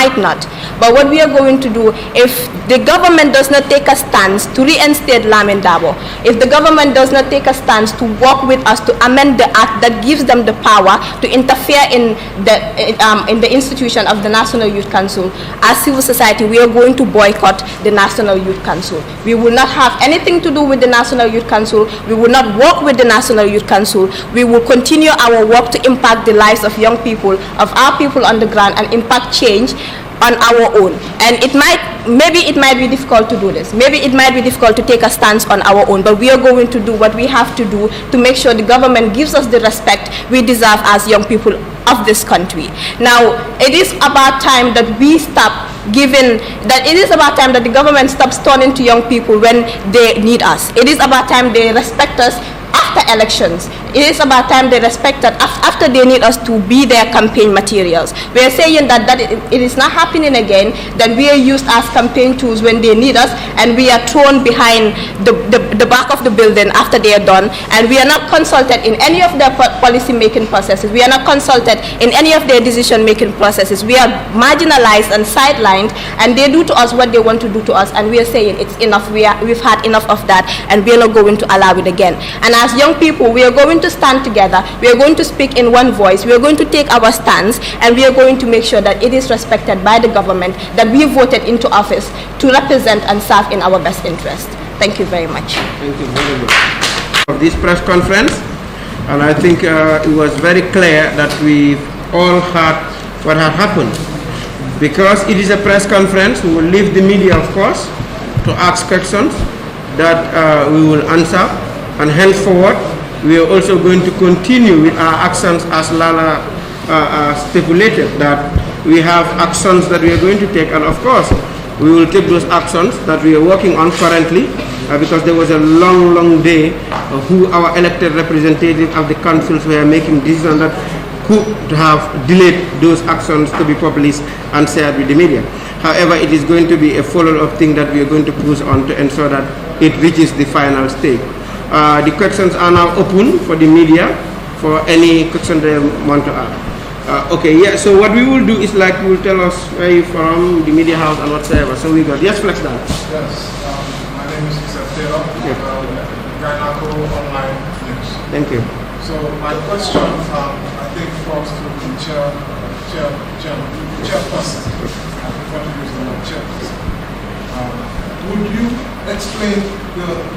might not. But what we are going to do, if the government does not take a stance to reinstate Lamin Dabo, if the government does not take a stance to work with us to amend the act that gives them the power to interfere in the institution of the National Youth Council, as civil society, we are going to boycott the National Youth Council. We will not have anything to do with the National Youth Council. We will not work with the National Youth Council. We will continue our work to impact the lives of young people, of our people on the ground, and impact change on our own. And maybe it might be difficult to do this. Maybe it might be difficult to take a stance on our own, but we are going to do what we have to do to make sure the government gives us the respect we deserve as young people of this country. Now, it is about time that it is about time that the government stops turning to young people when they need us. It is about time they respect us after elections. It is about time they respect that after they need us to be their campaign materials. We are saying that it is not happening again, that we are used as campaign tools when they need us, and we are thrown behind the back of the building after they are done, and we are not consulted in any of their policy making processes. We are not consulted in any of their decision making processes. We are marginalized and sidelined, and they do to us what they want to do to us, and we are saying it's enough. We've had enough of that, and we are not going to allow it again. And as young people, we are going to stand together. We are going to speak in one voice. We are going to take our stance, and we are going to make sure that it is respected by the government that we voted into office to represent and serve in our best interest. Thank you very much. Thank you very much for this press conference, and I think it was very clear that we all heard what had happened. Because it is a press conference, we will leave the media, of course, to ask questions that we will answer. And henceforward, we are also going to continue with our actions as Lala stipulated, that we have actions that we are going to take, and of course, we will take those actions that we are working on currently, because there was a long day who our elected representatives of the councils were making decisions that could have delayed those actions to be published and shared with the media. However, it is going to be a follow-up thing that we are going to push on to ensure that it reaches the final stage. The questions are now open for the media for any question they want to ask. Okay, yeah, so what we will do is like you will tell us where you're from, the media house and whatsoever. So we got, yes, flex down. Yes, my name is Mr. Taylor, Gynako Online News. Thank you. So my question, I think, falls to the chairperson. I prefer to use the word chairperson. Would you explain,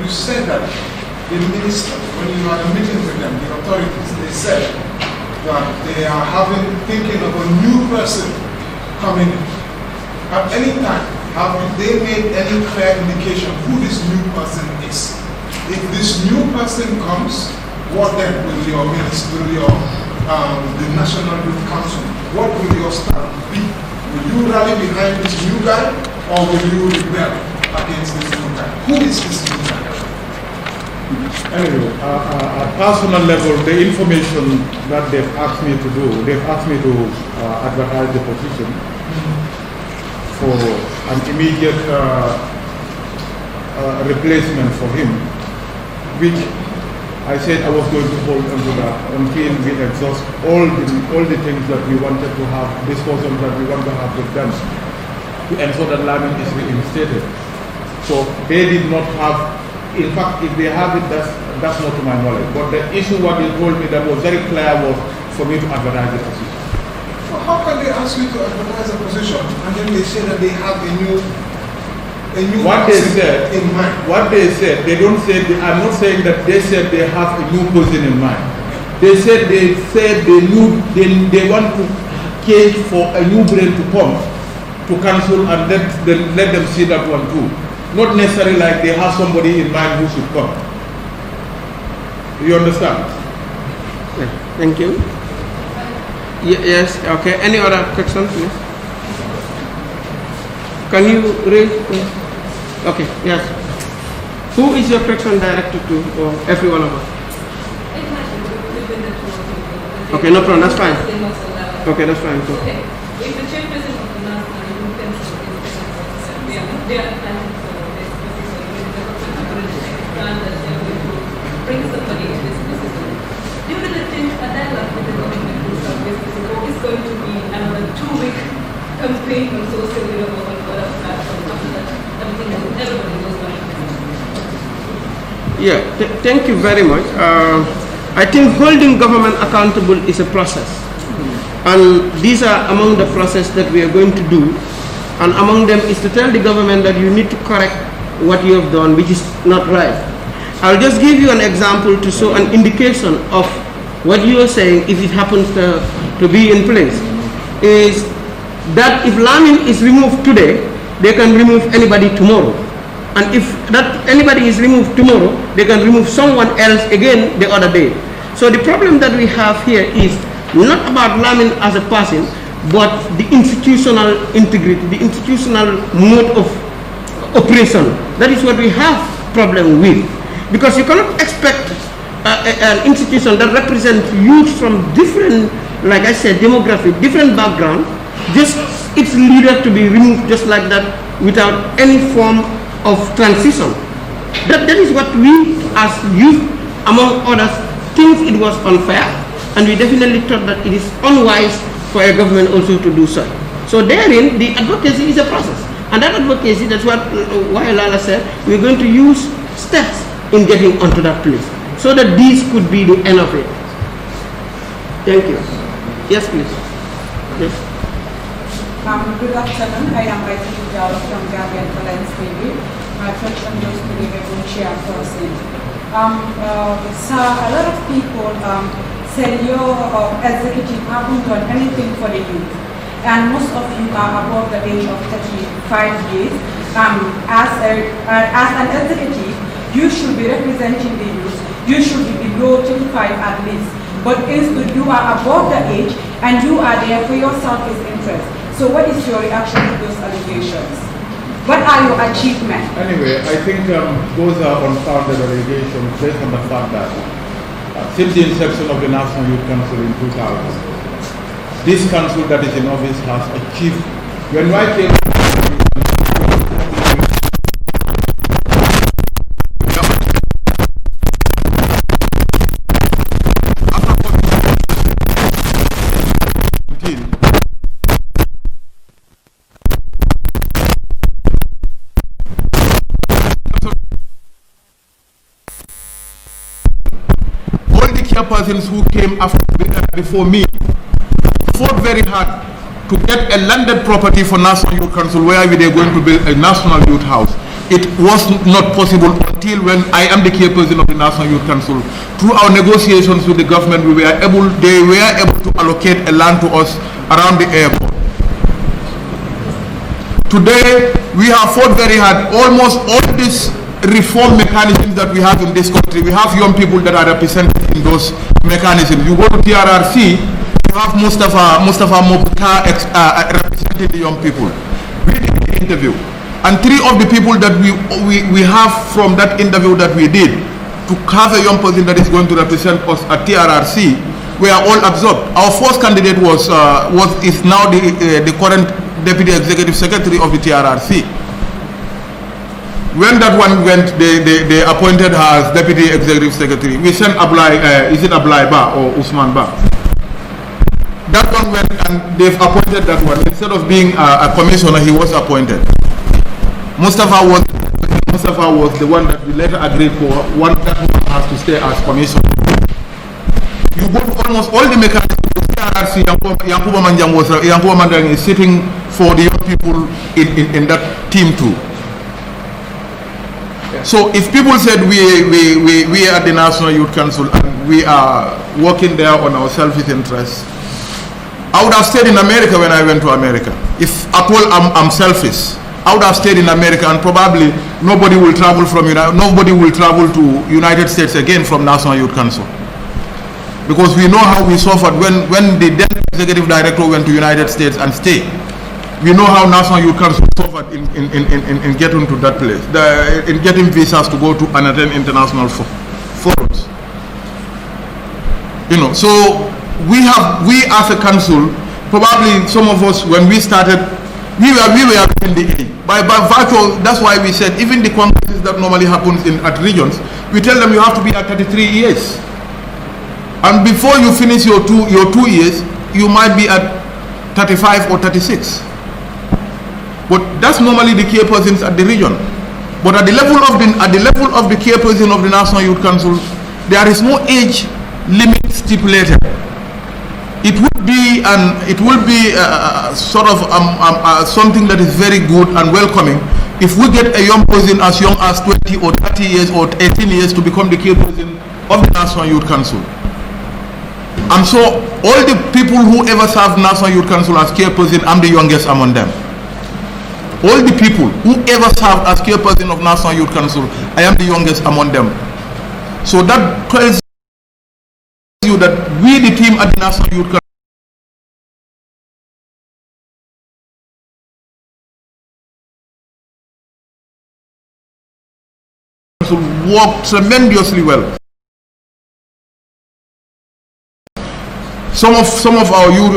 you said that the minister, when you had a meeting with them, the authorities, they said that they are thinking of a new person coming in. At any time, have they made any clear indication who this new person is? If this new person comes, what then will your minister, the National Youth Council, what will your stand be? Will you rally behind this new guy, or will you rebel against this new guy? Who is this new guy? Anyway, at personal level, the information that they've asked me to do, they've asked me to advertise the position for an immediate replacement for him, which I said I was going to hold on to that until we exhaust all the things that we wanted to have, discussions that we want to have with them, to ensure that Lamin is reinstated. So they did not have. In fact, if they have it, that's not to my knowledge. But the issue, what they told me that was very clear, was for me to advertise the position. Well, how can they ask you to advertise a position and then they say that they have a new what they said in mind? What they said, they don't say. I'm not saying that they said they have a new person in mind. They said they want to cage for a new brain to come to council and let them see that one too. Not necessarily like they have somebody in mind who should come. You understand? Yeah, thank you. Yes, okay. Any other question, please? Can you raise? Okay, yes. Who is your question directed to, or every one of us? Okay, no problem, that's fine. Okay, that's fine. Cool. Okay. If the chairperson of the National Youth Council is they are planning for this position, the government are going to take a stand that they are going to bring somebody to this position. Do you really think a dialogue with the government will start this position, or is going to be another 2-week campaign becoming so cellular on other platforms after that, everybody knows what it is. Yeah, thank you very much. I think holding government accountable is a process. And these are among the process that we are going to do. And among them is to tell the government that you need to correct what you have done, which is not right. I'll just give you an example to show an indication of what you are saying, if it happens to be in place, is that if lambing is removed today, they can remove anybody tomorrow. And if that anybody is removed tomorrow, they can remove someone else again the other day. So the problem that we have here is not about lambing as a person, but the institutional integrity, the institutional mode of operation. That is what we have problem with. Because you cannot expect an institution that represents youth from different, like I said, demographic, different background, just its leader to be removed just like that without any form of transition. That is what we as youth, among others, think it was unfair, and we definitely thought that it is unwise for a government also to do so. So therein, the advocacy is a process. And that advocacy, that's what Lala said, we're going to use steps in getting onto that place, so that these could be the end of it. Thank you. Yes, please. Yes. Good afternoon. I am Aitiki from Gambian TV. Church and those to give a chairperson. So a lot of people say your executive haven't done anything for the youth, and most of you are above the age of 35 years. As an executive, you should be representing the youth. You should be below 25 at least. But instead, you are above the age and you are there for your self-interest. So what is your reaction to those allegations? What are your achievements? Anyway, I think those are unfounded allegations based on the fact that since the inception of the National Youth Council in 2000, this council that is in office has achieved, when I came persons who came before me fought very hard to get a landed property for National Youth Council where we were going to build a National Youth House. It was not possible until when I am the chairperson of the National Youth Council. Through our negotiations with the government, they were able to allocate a land to us around the airport. Today, we have fought very hard. Almost all these reform mechanisms that we have in this country, we have young people that are represented in those mechanisms. You go to TRRC, you have Mustafa Mobta representing the young people. We did the interview, and 3 of the people that we have from that interview that we did to have a young person that is going to represent us at TRRC, we are all absorbed. Our first candidate is now the current Deputy Executive Secretary of the TRRC. When that one went, they appointed her as Deputy Executive Secretary. We sent is it Ablai Ba or Usman Ba? That one went and they've appointed that one. Instead of being a commissioner, he was appointed. Mustafa was the one that we later agreed for. One that one has to stay as commissioner. You go to almost all the mechanisms. Yankuba Mandang is sitting for the young people in that team too. So if people said we are at the National Youth Council and we are working there on our selfish interests, I would have stayed in America when I went to America. If at all I'm selfish, I would have stayed in America, and probably nobody will travel to United States again from National Youth Council. Because we know how we suffered when the then executive director went to United States and stayed. We know how National Youth Council suffered in getting to that place, in getting visas to go to and attend international forums. You know, so we as a council, probably some of us, when we started, we were in the A. By virtue, that's why we said even the congresses that normally happens at regions, we tell them you have to be at 33 years, and before you finish your two years, you might be at 35 or 36. But that's normally the key persons at the region. But at the level of the key person of the National Youth Council, there is no age limit stipulated. It will be sort of something that is very good and welcoming if we get a young person as young as 20 or 30 years or 18 years to become the key person of the National Youth Council. And so all the people who ever served National Youth Council as key person, I'm the youngest among them. All the people who ever served as key person of National Youth Council, I am the youngest among them. So that tells you that we, the team at the National Youth Council work tremendously well. Some of our young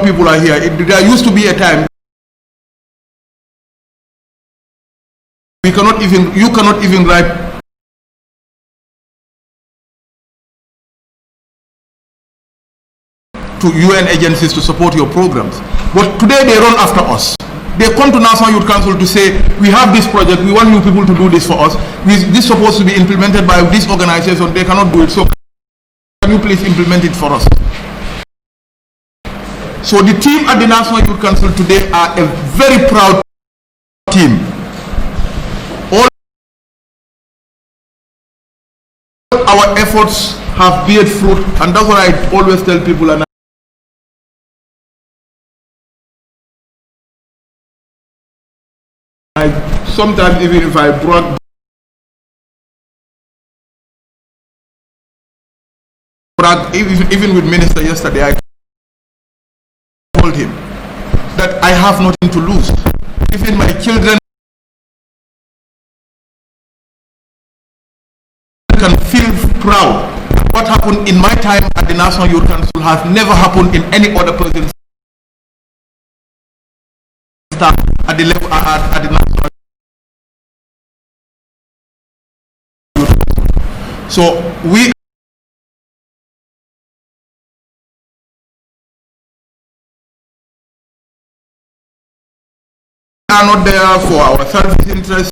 people are here. There used to be a time you cannot even write to UN agencies to support your programs. But today they run after us. They come to National Youth Council to say, we have this project, we want you people to do this for us. This is supposed to be implemented by this organization, they cannot do it, so can you please implement it for us? So the team at the National Youth Council today are a very proud team. All our efforts have beared fruit, and that's what I always tell people. And sometimes even if I brag even with Minister yesterday, I told him that I have nothing to lose. Even my children can feel proud. What happened in my time at the National Youth Council has never happened in any other person's staff at the level at the National Youth Council. So we are not there for our self-interest.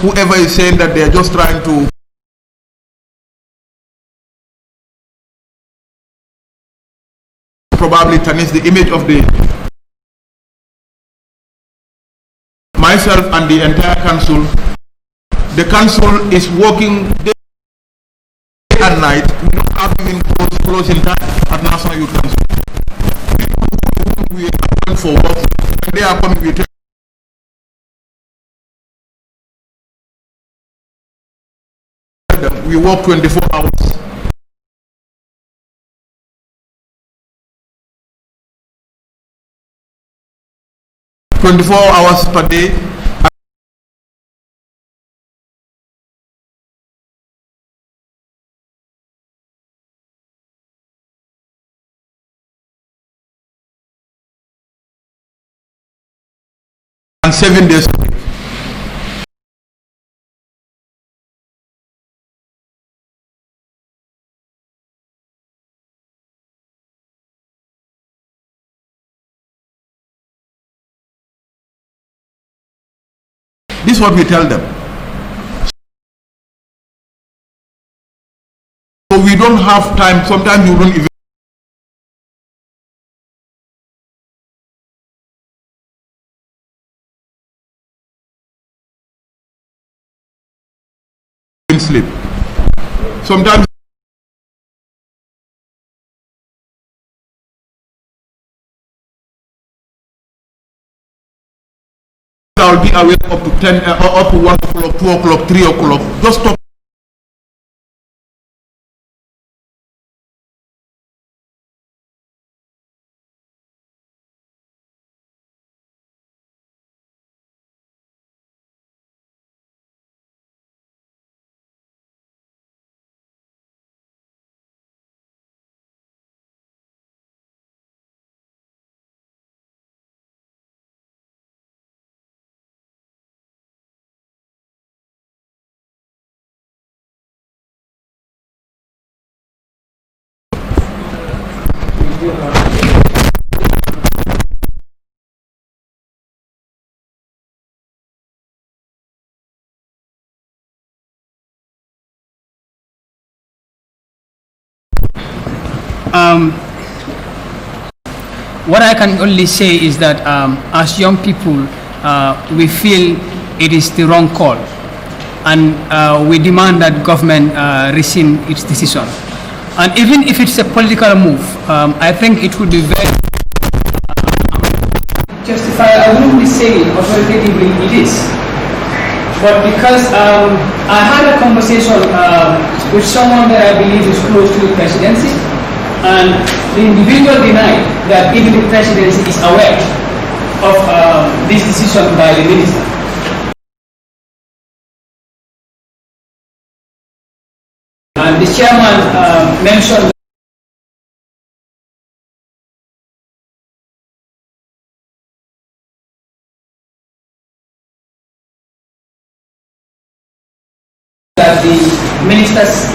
Whoever is saying that they are just trying to probably tarnish the image of myself and the entire council. The council is working day and night. We don't have even closing time at National Youth Council. People who we are going for work, when they are coming, we tell them we work 24 hours. Per day. And 7 days a week. This is what we tell them. So we don't have time. Sometimes you don't even sleep. Sometimes I'll be awake up to 10, up to 1 o'clock, 2 o'clock, 3 o'clock. Just talk. What I can only say is that as young people, we feel it is the wrong call, and we demand that government rescind its decision. And even if it's a political move, I think it would be very justified. I wouldn't be saying authoritatively it is, but because I had a conversation with someone that I believe is close to the presidency, and the individual denied that even the presidency is aware of this decision by the minister. And the chairman mentioned that the ministers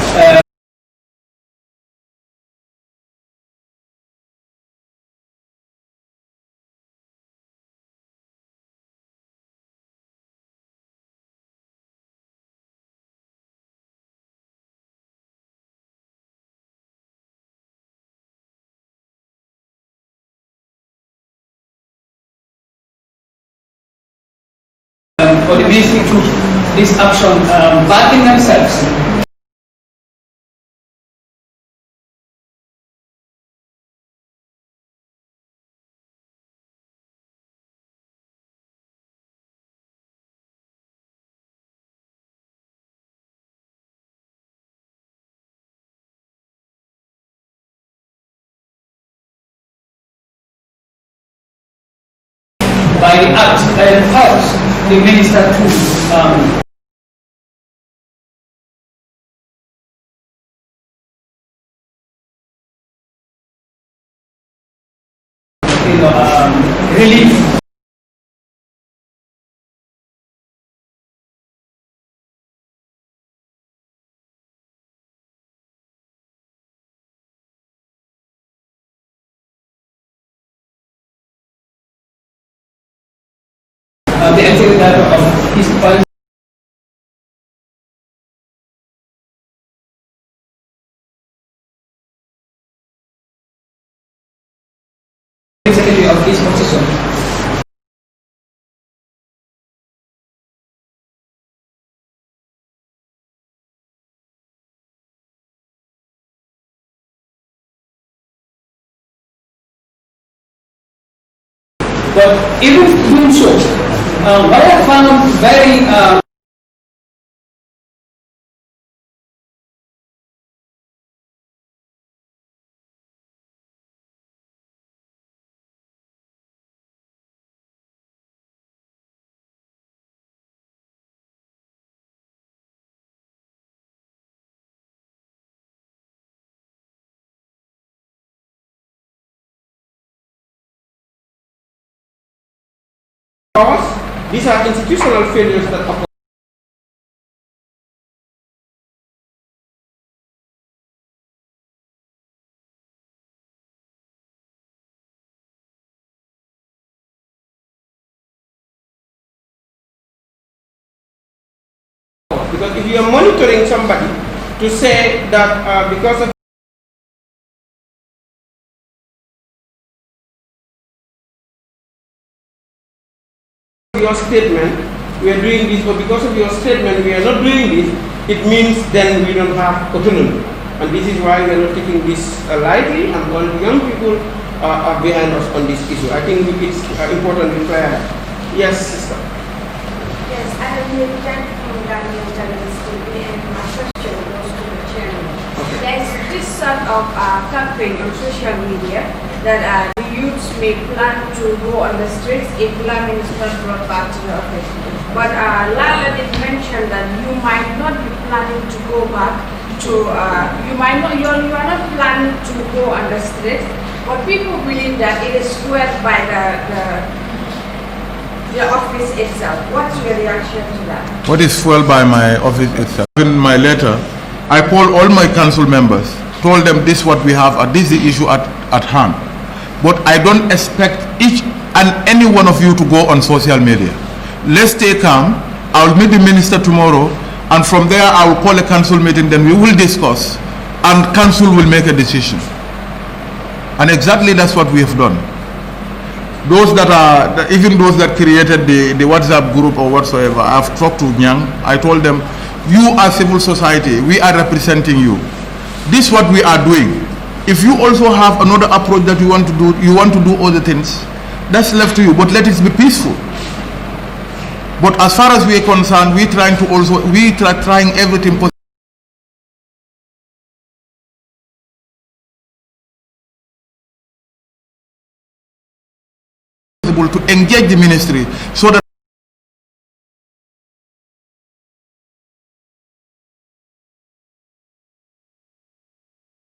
for the ministry took this action backing themselves. By the act that empowers the minister to relief the executive director of his policy. Secretary of his position. But even doing so, what I found very these are institutional failures that occur. Because if you are monitoring somebody to say that because of your statement we are doing this, or because of your statement we are not doing this, it means then we don't have autonomy. And this is why we are not taking this lightly, and all the young people are behind us on this issue. I think it's important to clear that. Yes, sister. Yes, I have been from Gambian TV, and my question goes to the chairman. Okay. There is this sort of campaign on social media that the youths may plan to go on the streets if Lamin is not brought back to the office. But Lala did mention that you might not be planning to go back to, you are not planning to go on the streets, but people believe that it is fueled by the office itself. What's your reaction to that? What is fueled by my office itself? In my letter, I called all my council members, told them this is what we have, this is the issue at hand. But I don't expect each and any one of you to go on social media. Let's stay calm. I'll meet the minister tomorrow, and from there I will call a council meeting, then we will discuss, and council will make a decision. And exactly that's what we have done. Those that are, even those that created the WhatsApp group or whatsoever, I've talked to Nyang. I told them, you are civil society, we are representing you. This is what we are doing. If you also have another approach that you want to do other things, that's left to you, but let it be peaceful. But as far as we are concerned, we trying everything possible to engage the ministry so that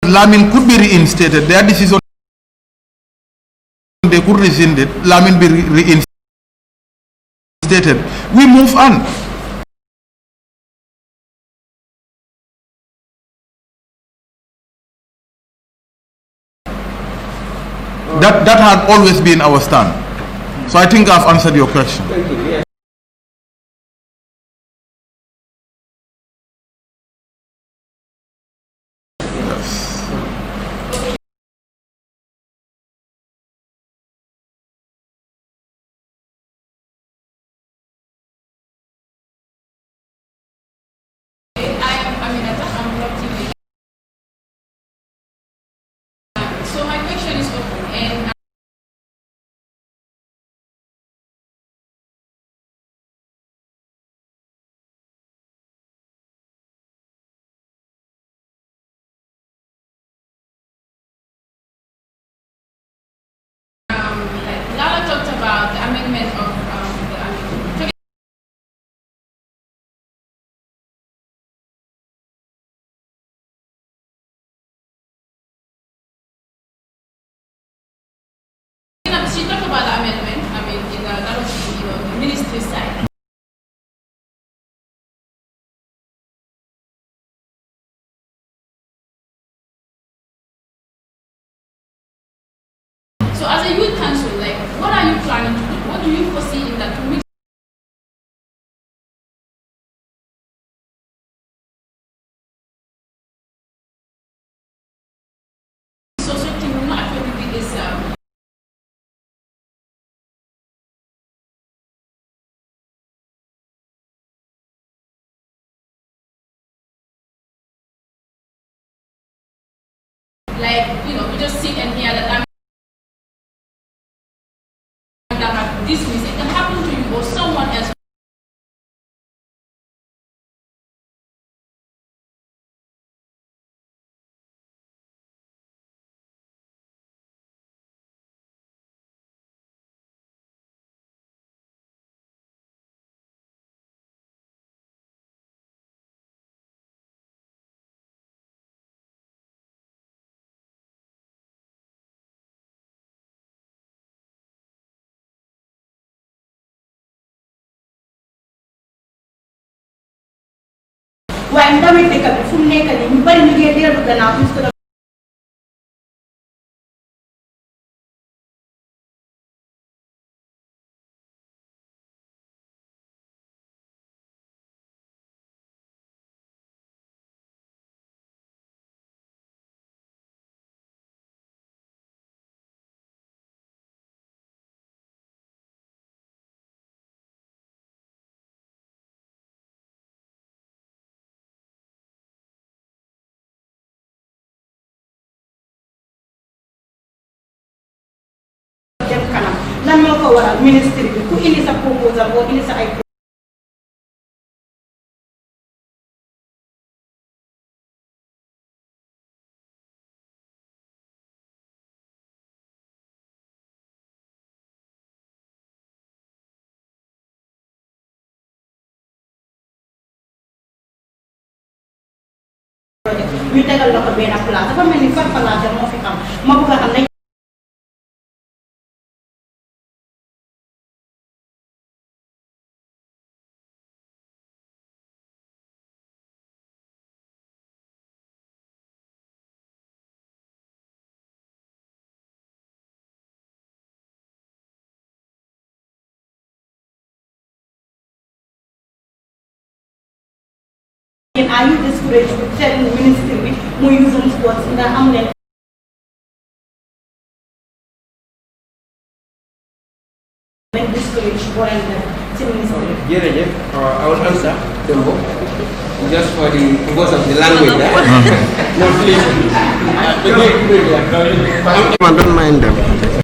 Lamin could be reinstated. Their decision, they could rescind it, Lamin be reinstated. We move on. That had always been our stand. So I think I've answered your question. Thank you. Yes. So my question is open, and Lala talked about the amendment of she talked about the amendment, that was the ministry side. So as a youth council, what are you planning to do? What do you foresee in that to make so something will not affect with this we just sit and hear that dismiss. It can happen to you or someone else. waaye ndawit dëkk bi fu mu nekk nii ñu bari ñu ngi dellu gannaaw puisque dem kanam lan moo ko waral ministre bi ku indi sa proposal boo indi sa ay ñu tegal la ko benn place dafa mel ni farfalaate moo fi am ma bëgg a xam ne are you discouraged with telling the ministry muy use sports nga am leen I will answer Dembo, just for the purpose of the language. No, please. Don't mind them.